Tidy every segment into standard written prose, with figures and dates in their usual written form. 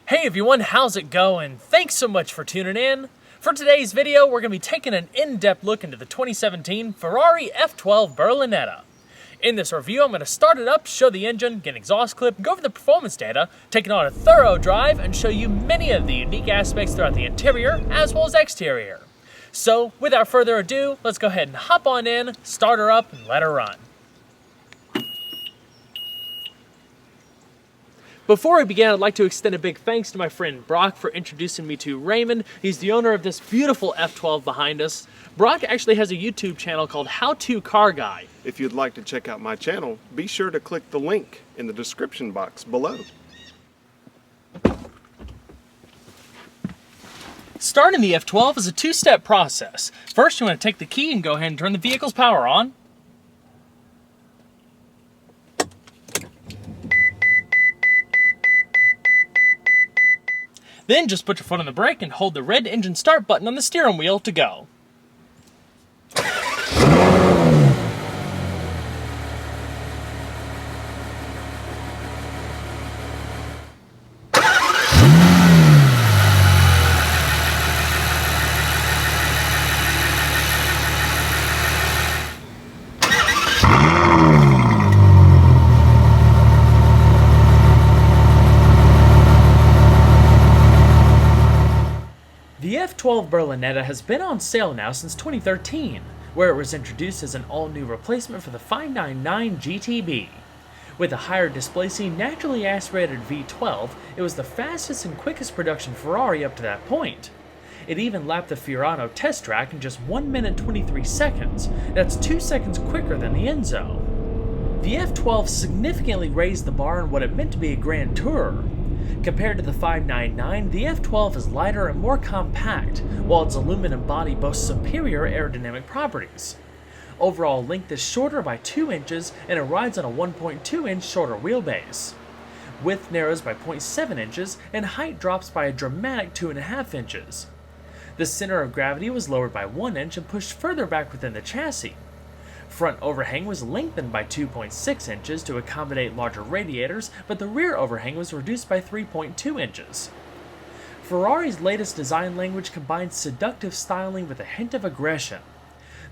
Hey everyone, how's it going? Thanks so much for tuning in. For today's video, we're going to be taking an in-depth look into the 2017 Ferrari F12 Berlinetta. In this review, I'm going to start it up, show the engine, get an exhaust clip, go over the performance data, take it on a thorough drive, and show you many of the unique aspects throughout the interior as well as exterior. So, without further ado, let's go ahead and hop on in, start her up, and let her run. Before I begin, I'd like to extend a big thanks to my friend Brock for introducing me to Raymond. He's the owner of this beautiful F12 behind us. Brock actually has a YouTube channel called How To Car Guy. If you'd like to check out my channel, be sure to click the link in the description box below. Starting the F12 is a two-step process. First, you want to take the key and go ahead and turn the vehicle's power on. Then just put your foot on the brake and hold the red engine start button on the steering wheel to go. The F12 Berlinetta has been on sale now since 2013, where it was introduced as an all-new replacement for the 599 GTB. With a higher displacing, naturally aspirated V12, it was the fastest and quickest production Ferrari up to that point. It even lapped the Fiorano test track in just 1 minute 23 seconds, that's 2 seconds quicker than the Enzo. The F12 significantly raised the bar on what it meant to be a Grand Tourer. Compared to the 599, the F12 is lighter and more compact, while its aluminum body boasts superior aerodynamic properties. Overall length is shorter by 2 inches and it rides on a 1.2-inch shorter wheelbase. Width narrows by 0.7 inches and height drops by a dramatic 2.5 inches. The center of gravity was lowered by 1 inch and pushed further back within the chassis. Front overhang was lengthened by 2.6 inches to accommodate larger radiators, but the rear overhang was reduced by 3.2 inches. Ferrari's latest design language combines seductive styling with a hint of aggression.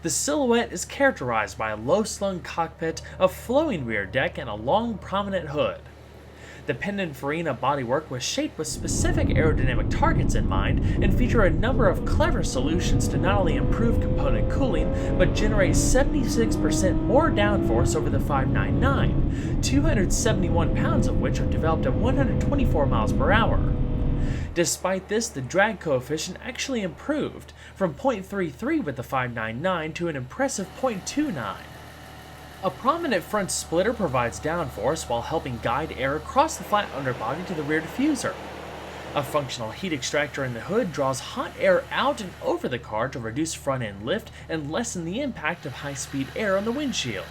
The silhouette is characterized by a low-slung cockpit, a flowing rear deck, and a long, prominent hood. The Pininfarina bodywork was shaped with specific aerodynamic targets in mind and feature a number of clever solutions to not only improve component cooling, but generate 76% more downforce over the 599, 271 pounds of which are developed at 124 miles per hour. Despite this, the drag coefficient actually improved from 0.33 with the 599 to an impressive 0.29. A prominent front splitter provides downforce while helping guide air across the flat underbody to the rear diffuser. A functional heat extractor in the hood draws hot air out and over the car to reduce front-end lift and lessen the impact of high-speed air on the windshield.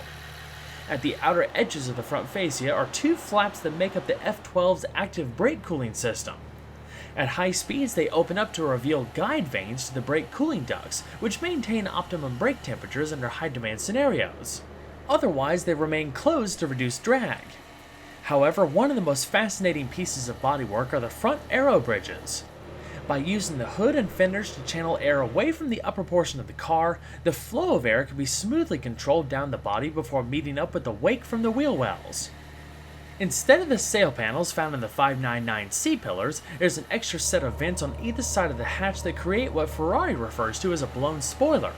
At the outer edges of the front fascia are 2 flaps that make up the F12's active brake cooling system. At high speeds, they open up to reveal guide vanes to the brake cooling ducts, which maintain optimum brake temperatures under high-demand scenarios. Otherwise, they remain closed to reduce drag. However, one of the most fascinating pieces of bodywork are the front aero bridges. By using the hood and fenders to channel air away from the upper portion of the car, the flow of air can be smoothly controlled down the body before meeting up with the wake from the wheel wells. Instead of the sail panels found in the 599 C-pillars, there's an extra set of vents on either side of the hatch that create what Ferrari refers to as a blown spoiler.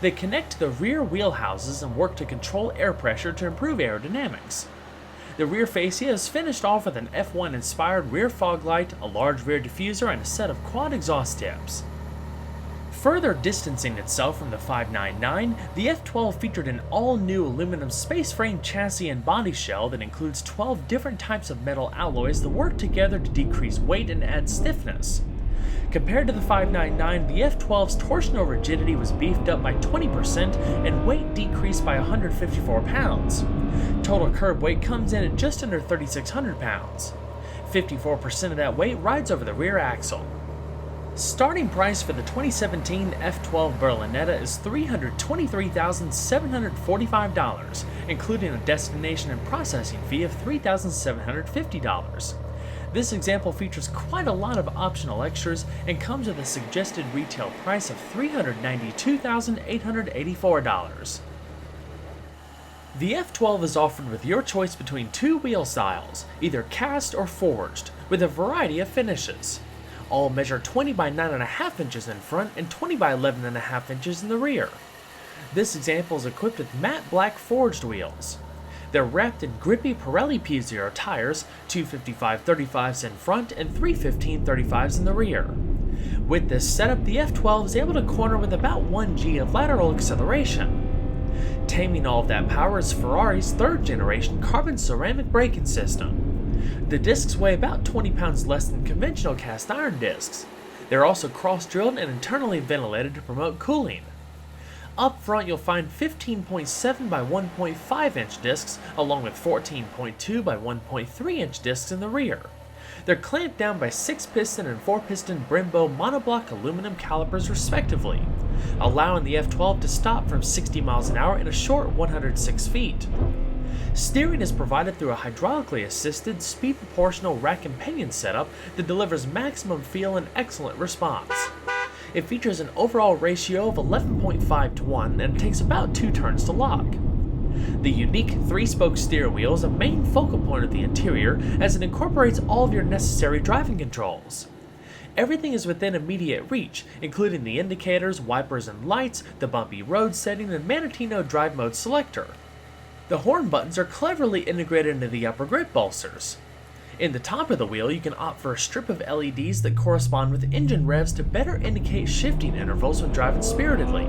They connect to the rear wheel houses and work to control air pressure to improve aerodynamics. The rear fascia is finished off with an F1-inspired rear fog light, a large rear diffuser, and a set of quad exhaust tips. Further distancing itself from the 599, the F12 featured an all-new aluminum space frame chassis and body shell that includes 12 different types of metal alloys that work together to decrease weight and add stiffness. Compared to the 599, the F12's torsional rigidity was beefed up by 20% and weight decreased by 154 pounds. Total curb weight comes in at just under 3,600 pounds. 54% of that weight rides over the rear axle. Starting price for the 2017 F12 Berlinetta is $323,745, including a destination and processing fee of $3,750. This example features quite a lot of optional extras and comes with a suggested retail price of $392,884. The F12 is offered with your choice between two wheel styles, either cast or forged, with a variety of finishes. All measure 20 by 9.5 inches in front and 20 by 11.5 inches in the rear. This example is equipped with matte black forged wheels. They're wrapped in grippy Pirelli P0 tires, 255/35s in front and 315/35s in the rear. With this setup, the F12 is able to corner with about 1 G of lateral acceleration. Taming all of that power is Ferrari's third generation carbon ceramic braking system. The discs weigh about 20 pounds less than conventional cast iron discs. They're also cross-drilled and internally ventilated to promote cooling. Up front, you'll find 15.7 by 1.5 inch discs, along with 14.2 by 1.3 inch discs in the rear. They're clamped down by 6-piston and 4-piston Brembo monoblock aluminum calipers respectively, allowing the F12 to stop from 60 miles an hour in a short 106 feet. Steering is provided through a hydraulically assisted, speed proportional rack and pinion setup that delivers maximum feel and excellent response. It features an overall ratio of 11.5 to 1 and it takes about 2 turns to lock. The unique 3-spoke steering wheel is a main focal point of the interior as it incorporates all of your necessary driving controls. Everything is within immediate reach, including the indicators, wipers and lights, the bumpy road setting, and Manatino drive mode selector. The horn buttons are cleverly integrated into the upper grip bolsters. In the top of the wheel, you can opt for a strip of LEDs that correspond with engine revs to better indicate shifting intervals when driving spiritedly.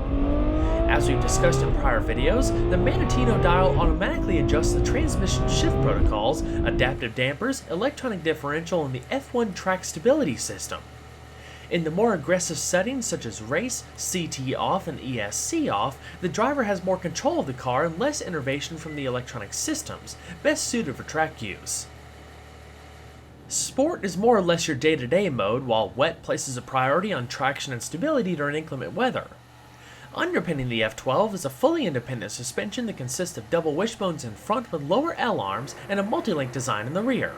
As we've discussed in prior videos, the Manatino dial automatically adjusts the transmission shift protocols, adaptive dampers, electronic differential, and the F1 track stability system. In the more aggressive settings such as race, CT off, and ESC off, the driver has more control of the car and less innervation from the electronic systems, best suited for track use. Sport is more or less your day-to-day mode, while wet places a priority on traction and stability during inclement weather. Underpinning the F12 is a fully independent suspension that consists of double wishbones in front with lower L-arms and a multi-link design in the rear.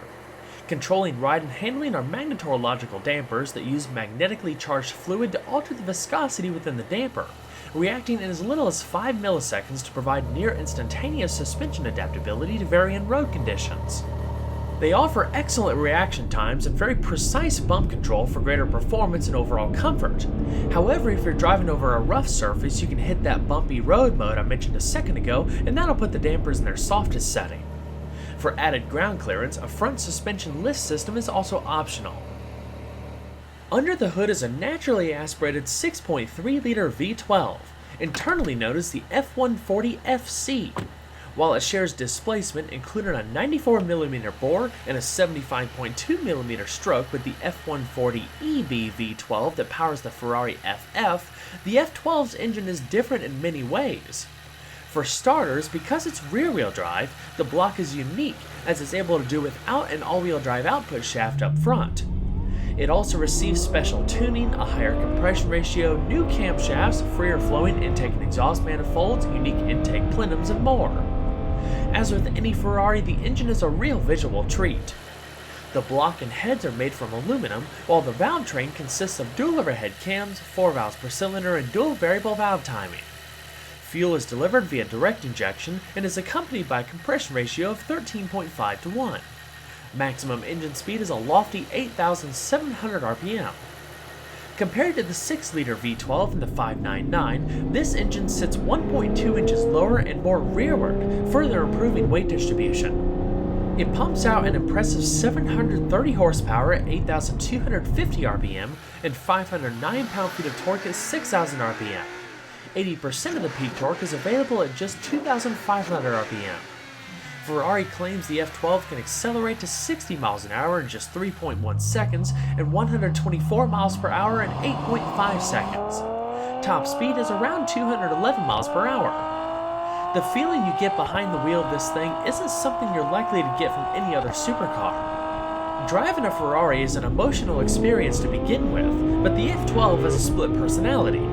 Controlling ride and handling are magnetorological dampers that use magnetically charged fluid to alter the viscosity within the damper, reacting in as little as 5 milliseconds to provide near instantaneous suspension adaptability to varying road conditions. They offer excellent reaction times and very precise bump control for greater performance and overall comfort. However, if you're driving over a rough surface, you can hit that bumpy road mode I mentioned a second ago, and that'll put the dampers in their softest setting. For added ground clearance, a front suspension lift system is also optional. Under the hood is a naturally aspirated 6.3-liter V12, internally known as the F140FC. While it shares displacement, including a 94mm bore and a 75.2mm stroke with the F140EB V12 that powers the Ferrari FF, the F12's engine is different in many ways. For starters, because it's rear-wheel drive, the block is unique as it's able to do without an all-wheel drive output shaft up front. It also receives special tuning, a higher compression ratio, new camshafts, freer flowing intake and exhaust manifolds, unique intake plenums, and more. As with any Ferrari, the engine is a real visual treat. The block and heads are made from aluminum, while the valve train consists of dual overhead cams, 4 valves per cylinder, and dual variable valve timing. Fuel is delivered via direct injection and is accompanied by a compression ratio of 13.5 to 1. Maximum engine speed is a lofty 8,700 RPM. Compared to the 6-liter V12 and the 599, this engine sits 1.2 inches lower and more rearward, further improving weight distribution. It pumps out an impressive 730 horsepower at 8,250 RPM and 509 pound-feet of torque at 6,000 RPM. 80% of the peak torque is available at just 2,500 RPM. Ferrari claims the F12 can accelerate to 60 miles an hour in just 3.1 seconds and 124 miles per hour in 8.5 seconds. Top speed is around 211 miles per hour. The feeling you get behind the wheel of this thing isn't something you're likely to get from any other supercar. Driving a Ferrari is an emotional experience to begin with, but the F12 has a split personality.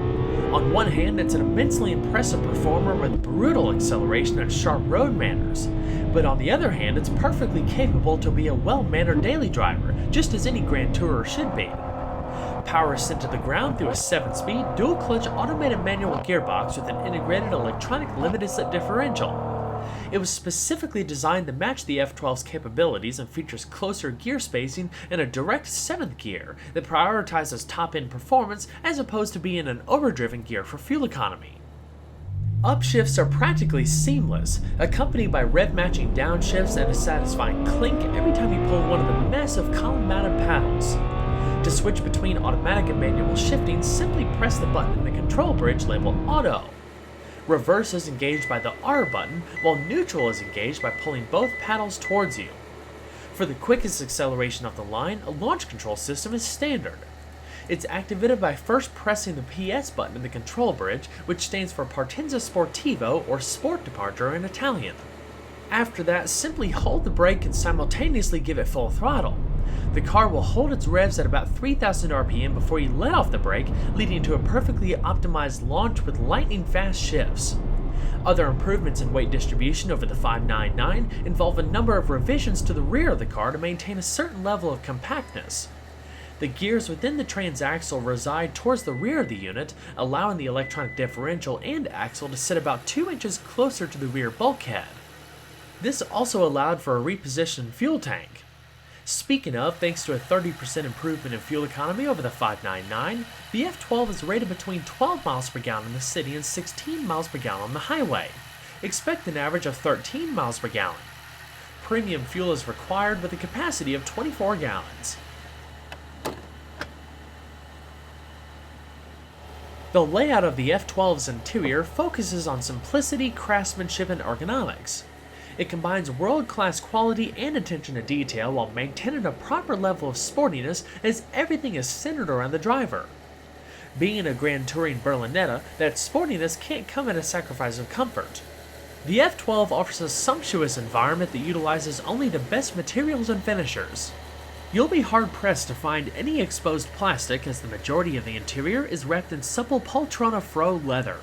On one hand, it's an immensely impressive performer with brutal acceleration and sharp road manners, but on the other hand, it's perfectly capable to be a well-mannered daily driver, just as any Grand Tourer should be. Power is sent to the ground through a 7-speed, dual-clutch automated manual gearbox with an integrated electronic limited-slip differential. It was specifically designed to match the F12's capabilities and features closer gear spacing and a direct 7th gear that prioritizes top-end performance as opposed to being an overdriven gear for fuel economy. Upshifts are practically seamless, accompanied by rev-matching downshifts and a satisfying clink every time you pull one of the massive column-mounted paddles. To switch between automatic and manual shifting, simply press the button in the control bridge labeled Auto. Reverse is engaged by the R button, while neutral is engaged by pulling both paddles towards you. For the quickest acceleration off the line, a launch control system is standard. It's activated by first pressing the PS button in the control bridge, which stands for Partenza Sportivo or Sport Departure in Italian. After that, simply hold the brake and simultaneously give it full throttle. The car will hold its revs at about 3,000 RPM before you let off the brake, leading to a perfectly optimized launch with lightning-fast shifts. Other improvements in weight distribution over the 599 involve a number of revisions to the rear of the car to maintain a certain level of compactness. The gears within the transaxle reside towards the rear of the unit, allowing the electronic differential and axle to sit about 2 inches closer to the rear bulkhead. This also allowed for a repositioned fuel tank. Speaking of, thanks to a 30% improvement in fuel economy over the 599, the F12 is rated between 12 miles per gallon in the city and 16 miles per gallon on the highway. Expect an average of 13 miles per gallon. Premium fuel is required with a capacity of 24 gallons. The layout of the F12's interior focuses on simplicity, craftsmanship, and ergonomics. It combines world-class quality and attention to detail while maintaining a proper level of sportiness as everything is centered around the driver. Being a Grand Touring Berlinetta, that sportiness can't come at a sacrifice of comfort. The F12 offers a sumptuous environment that utilizes only the best materials and finishers. You'll be hard-pressed to find any exposed plastic as the majority of the interior is wrapped in supple poltrona faux leather.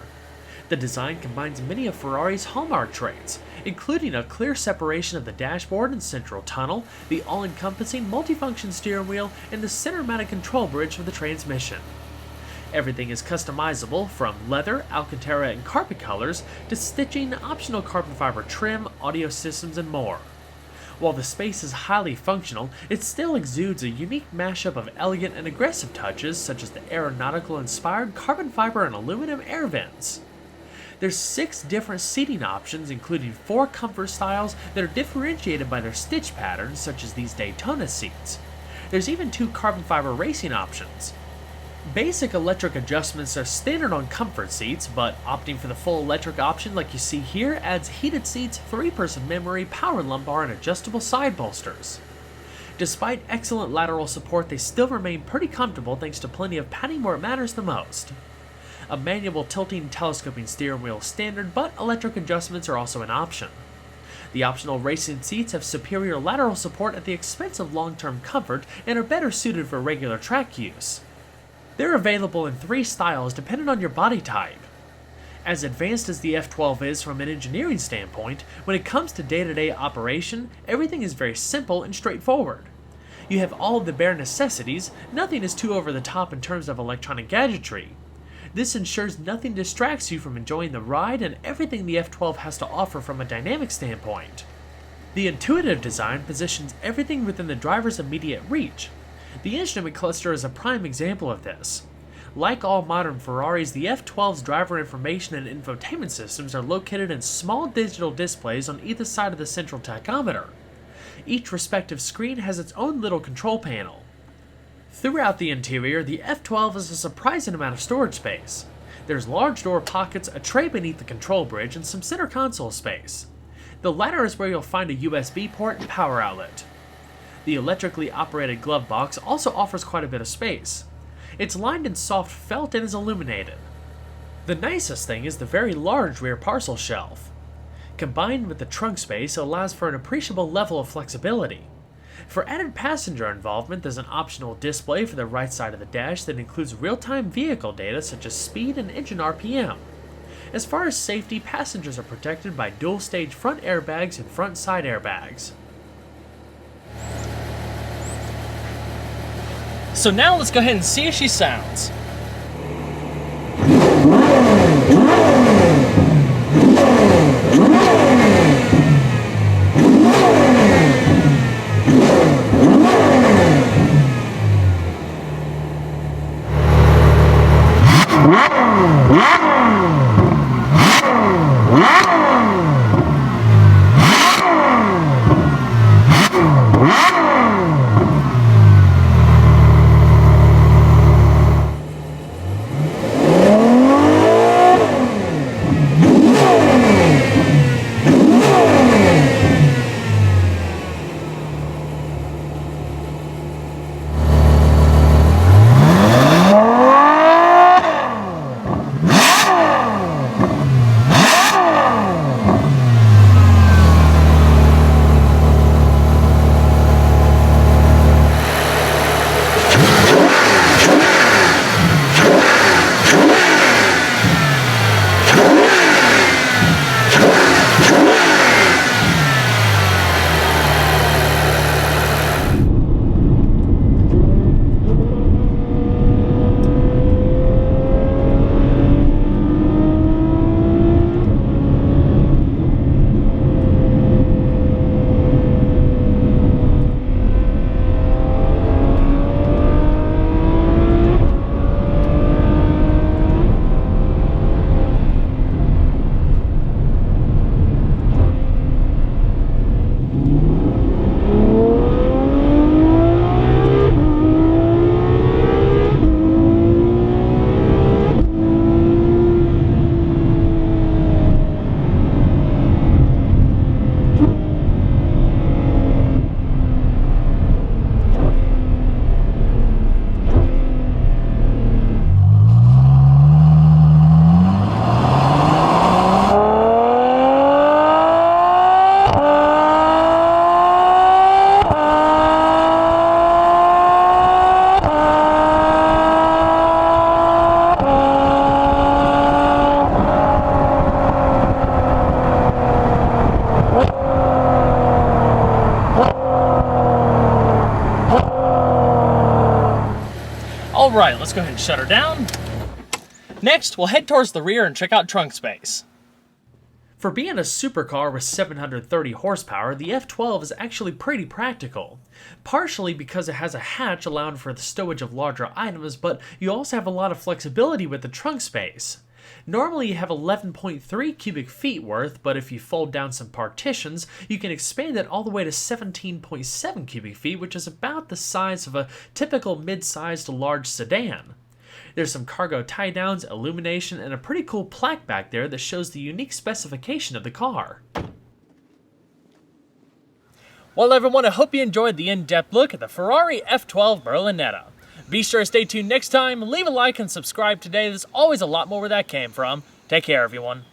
The design combines many of Ferrari's hallmark traits, including a clear separation of the dashboard and central tunnel, the all-encompassing multifunction steering wheel, and the center-mounted control bridge for the transmission. Everything is customizable, from leather, alcantara, and carpet colors to stitching, optional carbon fiber trim, audio systems, and more. While the space is highly functional, it still exudes a unique mashup of elegant and aggressive touches such as the aeronautical-inspired carbon fiber and aluminum air vents. There's 6 different seating options, including 4 comfort styles that are differentiated by their stitch patterns, such as these Daytona seats. There's even 2 carbon fiber racing options. Basic electric adjustments are standard on comfort seats, but opting for the full electric option like you see here adds heated seats, 3-person memory, power lumbar, and adjustable side bolsters. Despite excellent lateral support, they still remain pretty comfortable thanks to plenty of padding where it matters the most. A manual tilting telescoping steering wheel is standard, but electric adjustments are also an option. The optional racing seats have superior lateral support at the expense of long-term comfort and are better suited for regular track use. They're available in 3 styles depending on your body type. As advanced as the F12 is from an engineering standpoint, when it comes to day-to-day operation, everything is very simple and straightforward. You have all of the bare necessities, nothing is too over the top in terms of electronic gadgetry. This ensures nothing distracts you from enjoying the ride and everything the F12 has to offer from a dynamic standpoint. The intuitive design positions everything within the driver's immediate reach. The instrument cluster is a prime example of this. Like all modern Ferraris, the F12's driver information and infotainment systems are located in small digital displays on either side of the central tachometer. Each respective screen has its own little control panel. Throughout the interior, the F12 has a surprising amount of storage space. There's large door pockets, a tray beneath the control bridge, and some center console space. The latter is where you'll find a USB port and power outlet. The electrically operated glove box also offers quite a bit of space. It's lined in soft felt and is illuminated. The nicest thing is the very large rear parcel shelf. Combined with the trunk space, it allows for an appreciable level of flexibility. For added passenger involvement, there's an optional display for the right side of the dash that includes real-time vehicle data such as speed and engine RPM. As far as safety, passengers are protected by dual-stage front airbags and front side airbags. So now let's go ahead and see how she sounds. Alright, let's go ahead and shut her down. Next, we'll head towards the rear and check out trunk space. For being a supercar with 730 horsepower, the F12 is actually pretty practical. Partially because it has a hatch allowing for the stowage of larger items, but you also have a lot of flexibility with the trunk space. Normally you have 11.3 cubic feet worth, but if you fold down some partitions, you can expand it all the way to 17.7 cubic feet, which is about the size of a typical mid-sized to large sedan. There's some cargo tie-downs, illumination, and a pretty cool plaque back there that shows the unique specification of the car. Well everyone, I hope you enjoyed the in-depth look at the Ferrari F12 Berlinetta. Be sure to stay tuned next time, leave a like and subscribe today, there's always a lot more where that came from. Take care everyone.